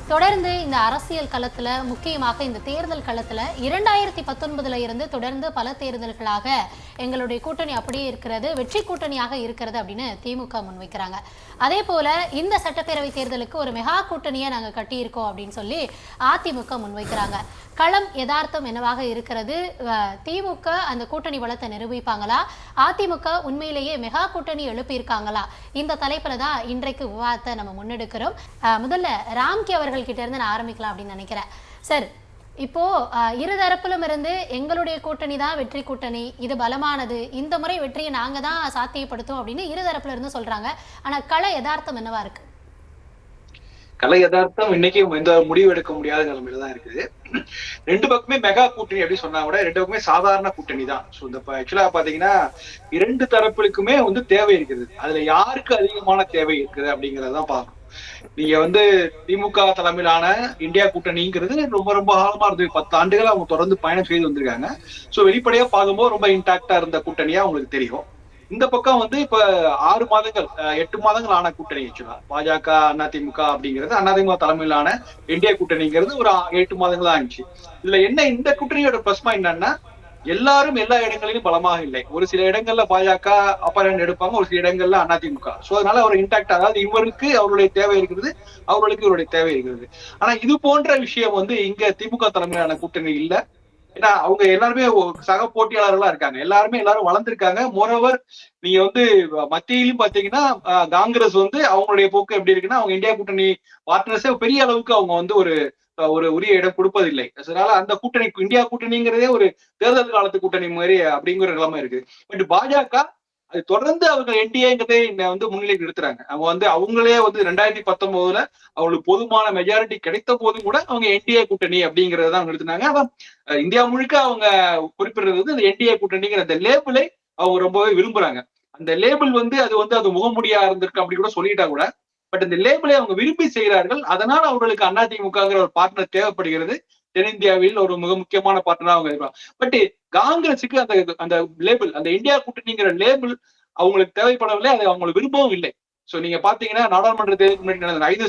தொடர்ந்து இந்த அரசியல் களத்துல முக்கியமாக இந்த தேர்தல் களத்துல 2019 இருந்து தொடர்ந்து பல தேர்தல்களாக எங்களுடைய கூட்டணி அப்படியே இருக்கிறது, வெற்றி கூட்டணியாக இருக்கிறது அப்படின்னு திமுக முன்வைக்கிறாங்க. அதே போல இந்த சட்டப்பேரவை தேர்தலுக்கு ஒரு மெகா கூட்டணியை நாங்க கட்டியிருக்கோம் அப்படின்னு சொல்லி அதிமுக முன்வைக்கிறாங்க. களம் யதார்த்தம் என்னவாக இருக்கிறது? திமுக அந்த கூட்டணி பலத்தை நிரூபிப்பாங்களா? அதிமுக உண்மையிலேயே மெகா கூட்டணி எழுப்பியிருக்காங்களா? இந்த தலைப்புல தான் இன்றைக்கு விவாதத்தை நம்ம முன்னெடுக்கிறோம். முதல்ல ராம்கி அவர்கள் கிட்ட இருந்து நான் ஆரம்பிக்கலாம் அப்படின்னு நினைக்கிறேன். சார், இப்போ இருதரப்பிலும் இருந்து எங்களுடைய கூட்டணி தான் வெற்றி கூட்டணி, இது பலமானது, இந்த முறை வெற்றியை நாங்க தான் சாத்தியப்படுத்தும் அப்படின்னு இருதரப்புல இருந்து சொல்றாங்க. ஆனா கள யதார்த்தம் என்னவா இருக்கு? கலை யதார்த்தம் இன்னைக்கு எந்த முடிவு எடுக்க முடியாத நிலைமையில தான் இருக்குது. ரெண்டு பக்கமே மெகா கூட்டணி அப்படி சொன்னா கூட ரெண்டு பக்கமே சாதாரண கூட்டணி தான். ஸோ இந்த ஆக்சுவலா பாத்தீங்கன்னா இரண்டு தரப்புக்குமே தேவை இருக்குது. அதுல யாருக்கு அதிகமான தேவை இருக்குது அப்படிங்கறதான் பார்க்கணும். நீங்க திமுக தலைமையிலான இந்தியா கூட்டணிங்கிறது ரொம்ப ரொம்ப காலமா இருந்து 10 ஆண்டுகள் அவங்க தொடர்ந்து பயணம் செய்து வந்திருக்காங்க. ஸோ வெளிப்படையா பார்க்கும்போது ரொம்ப இன்டாக்டா இருந்த கூட்டணியா அவங்களுக்கு தெரியும். இந்த பக்கம் இப்ப 6 மாதங்கள் 8 மாதங்கள் ஆன கூட்டணி ஆக்சுவலா பாஜக அதிமுக அப்படிங்கிறது, அதிமுக தலைமையிலான இந்தியா கூட்டணிங்கிறது ஒரு 8 மாதங்கள் தான் ஆயிடுச்சு. இதுல என்ன இந்த கூட்டணியோட பிரஸ்மா என்னன்னா, எல்லாரும் எல்லா இடங்களிலும் பலமாக இல்லை. ஒரு சில இடங்கள்ல பாஜக அப்பறம் எடுப்பாங்க, ஒரு சில இடங்கள்ல அதிமுக. சோ அதனால அவர் இன்டாக்ட், அதாவது இவருக்கு அவருடைய தேவை இருக்கிறது, அவர்களுக்கு இவருடைய தேவை இருக்கிறது. ஆனா இது போன்ற விஷயம் இங்க திமுக தலைமையிலான கூட்டணி இல்ல. ஏன்னா அவங்க எல்லாருமே சக போட்டியாளர்களா இருக்காங்க, எல்லாரும் வளர்ந்துருக்காங்க. மோரோவர் நீங்க மத்தியிலும் பாத்தீங்கன்னா காங்கிரஸ் அவங்களுடைய போக்கு எப்படி இருக்குன்னா, அவங்க இந்தியா கூட்டணி பார்ட்னர்ஸே பெரிய அளவுக்கு அவங்க ஒரு ஒரு உரிய இடம் கொடுப்பதில்லை. அதனால அந்த கூட்டணி இந்தியா கூட்டணிங்கிறதே ஒரு தேர்தல் காலத்து கூட்டணி மாதிரி அப்படிங்கிற நிலைமை இருக்கு. பட் பாஜக அது தொடர்ந்து அவங்க என்டிஏங்கிறதே முன்னிலைக்கு எடுத்துறாங்க. அவங்க அவங்களே 2019 அவங்களுக்கு போதுமான மெஜாரிட்டி கிடைத்த போதும் கூட அவங்க என்டிஏ கூட்டணி அப்படிங்கறத அவங்க எடுத்துனாங்க. அதான் இந்தியா முழுக்க அவங்க குறிப்பிடுறது இந்த என்டிஏ கூட்டணிங்கிற அந்த லேபிளை அவங்க ரொம்பவே விரும்புறாங்க. அந்த லேபிள் அது முகமுடியா இருந்திருக்கு அப்படி கூட சொல்லிட்டா கூட, பட் இந்த லேபிளை அவங்க விரும்பி செய்கிறார்கள். அதனால அவர்களுக்கு அதிமுகங்கிற ஒரு பார்ட்னர் தேவைப்படுகிறது. தென்னிந்தியாவில் ஒரு மிக முக்கியமான பார்ட்னரா அவங்க இருப்பாங்க. பட் காங்கிரஸுக்கு அந்த லேபிள், அந்த இந்தியா கூட்டணிங்கிற லேபிள் அவங்களுக்கு தேவைப்படவில்லை, அதை அவங்களுக்கு விரும்பவும் இல்லை. சோ நீங்க பாத்தீங்கன்னா நாடாளுமன்ற தேர்தலுக்கு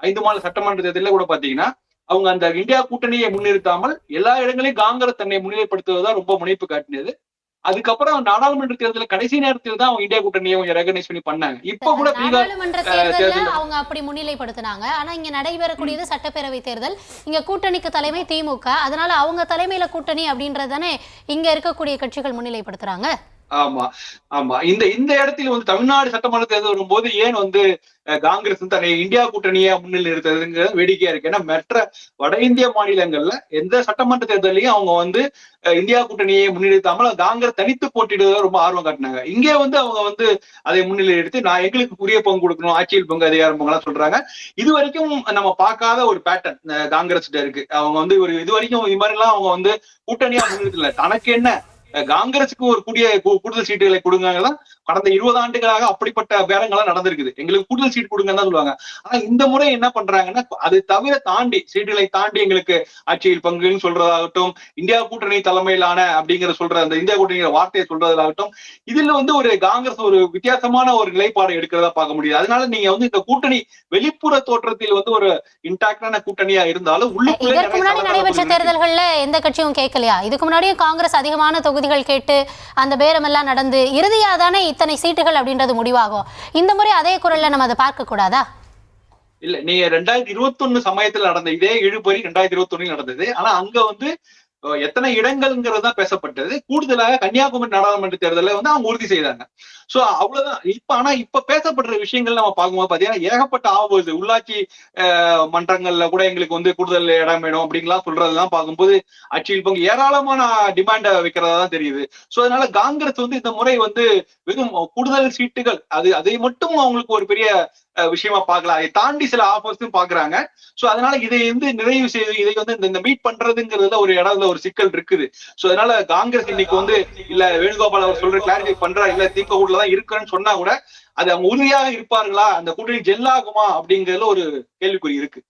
5 மாநில சட்டமன்ற தேர்தலில் கூட பாத்தீங்கன்னா அவங்க அந்த இந்தியா கூட்டணியை முன்னிறுத்தாமல் எல்லா இடங்களையும் காங்கிரஸ் தன்னை முன்னிலைப்படுத்துவதுதான் ரொம்ப முனைப்பு காட்டினது. அதுக்கப்புறம் நாடாளுமன்ற தேர்தலில் கடைசி நேரத்தில் தான் அவங்க இந்தியா கூட்டணியை ரெகனைஸ் பண்ணி பண்ணாங்க. இப்ப கூட நாடாளுமன்ற தேர்தலில் அவங்க அப்படி முன்னிலைப்படுத்தினாங்க. ஆனா இங்க நடைபெறக்கூடியது சட்டப்பேரவை தேர்தல். இங்க கூட்டணிக்கு தலைமை திமுக, அதனால அவங்க தலைமையில கூட்டணி அப்படின்றதானே இங்க இருக்கக்கூடிய கட்சிகள் முன்னிலைப்படுத்துறாங்க. ஆமா ஆமா இந்த இடத்துல தமிழ்நாடு சட்டமன்ற தேர்தல் வரும்போது ஏன் காங்கிரஸ் தன்னை இந்தியா கூட்டணியா முன்னிலை நிறுத்துறதுங்கிறது வேடிக்கையா இருக்கு. ஏன்னா மற்ற வட இந்திய மாநிலங்கள்ல எந்த சட்டமன்ற தேர்தலையும் அவங்க இந்தியா கூட்டணியை முன்னிறுத்தாமல் காங்கிரஸ் தனித்து போட்டிடுவதை ரொம்ப ஆர்வம் காட்டினாங்க. இங்கே அவங்க அதை முன்னிலை எடுத்து நான் எங்களுக்கு உரிய பங்கு கொடுக்கணும், ஆட்சியில் பங்கு அதிகாரம் பங்குலாம் சொல்றாங்க. இது வரைக்கும் நம்ம பார்க்காத ஒரு பேட்டர்ன் காங்கிரஸ் இருக்கு. அவங்க இது வரைக்கும் இது மாதிரி எல்லாம் அவங்க கூட்டணியா முன்னிறுத்தல. தனக்கு என்ன காங்கிரஸுக்கு ஒரு கூடுதல் சீட்டுகளை கொடுங்க. கடந்த 20 ஆண்டுகளாக அப்படிப்பட்ட பேரங்கள்லாம் நடந்திருக்குது. எங்களுக்கு கூடுதல் சீட் கொடுங்கன்னு தான் சொல்லுவாங்க. ஆனா இந்த முறை என்ன பண்றாங்கன்னா, அது தவிர தாண்டி சீட்டுகளை தாண்டி எங்களுக்கு ஆட்சியில் பங்குன்னு சொல்றதாகட்டும், இந்தியா கூட்டணி தலைமையிலான அப்படிங்கிற அந்த இந்தியா கூட்டணிங்கிற வார்த்தையை சொல்றதாகட்டும், இதுல ஒரு காங்கிரஸ் ஒரு வித்தியாசமான ஒரு நிலைப்பாடு எடுக்கிறதா பார்க்க முடியுது. அதனால நீங்க இந்த கூட்டணி வெளிப்புற தோற்றத்தில் ஒரு இன்டாக்டான கூட்டணியா இருந்தாலும் நடைபெற்ற தேர்தல்கள்ல எந்த கட்சியும் கேட்கலையா? இதுக்கு முன்னாடியும் காங்கிரஸ் அதிகமான தொகுதிகள் கேட்டு அந்த பேரம் எல்லாம் நடந்து இறுதியா தானே இத்தனை சீட்டுகள் அப்படின்றது முடிவாகும். இந்த முறை அதே குரல்ல நம்ம அதை பார்க்க கூடாதா? இல்ல, நீங்க 2021 சமயத்துல நடந்த இதே இழுபறி 2021 நடந்தது. ஆனா அங்க எத்தனை இடங்கள்ங்கிறது தான் பேசப்பட்டது. கூடுதலாக கன்னியாகுமரி நாடாளுமன்ற தேர்தலில் அவங்க உறுதி செய்தாங்க. சோ அவ்வளவுதான். இப்ப பேசப்படுற விஷயங்கள் நம்ம பார்க்கும்போது பாத்தீங்கன்னா ஏகப்பட்ட ஆபத்து. உள்ளாட்சி மன்றங்கள்ல கூட எங்களுக்கு கூடுதல் இடம் வேணும் அப்படிங்கலாம் சொல்றதெல்லாம் பார்க்கும்போது ஆட்சியில் பங்கு ஏராளமான டிமாண்ட வைக்கிறதா தான் தெரியுது. சோ அதனால காங்கிரஸ் இந்த முறை வெறும் கூடுதல் சீட்டுகள் அதை மட்டும் அவங்களுக்கு ஒரு பெரிய விஷயமா பார்க்கலாம். அதை தாண்டி சில ஆஃபர்ஸும் பாக்குறாங்க. சோ அதனால இதை நிறைவு செய்து இதை இந்த மீட் பண்றதுங்கிறதுல ஒரு இடத்துல ஒரு சிக்கல் இருக்குது. சோ அதனால காங்கிரஸ் இன்னைக்கு இல்ல வேணுகோபால் அவர் சொல்ற கிளாரிஃபை பண்றா, இல்ல திமுக கூட்டல தான் இருக்குன்னு சொன்னா கூட அது அவங்க உறுதியாக இருப்பார்களா, அந்த கூட்டணி ஜெல்லாகுமா அப்படிங்கறதுல ஒரு கேள்விக்குறி இருக்கு.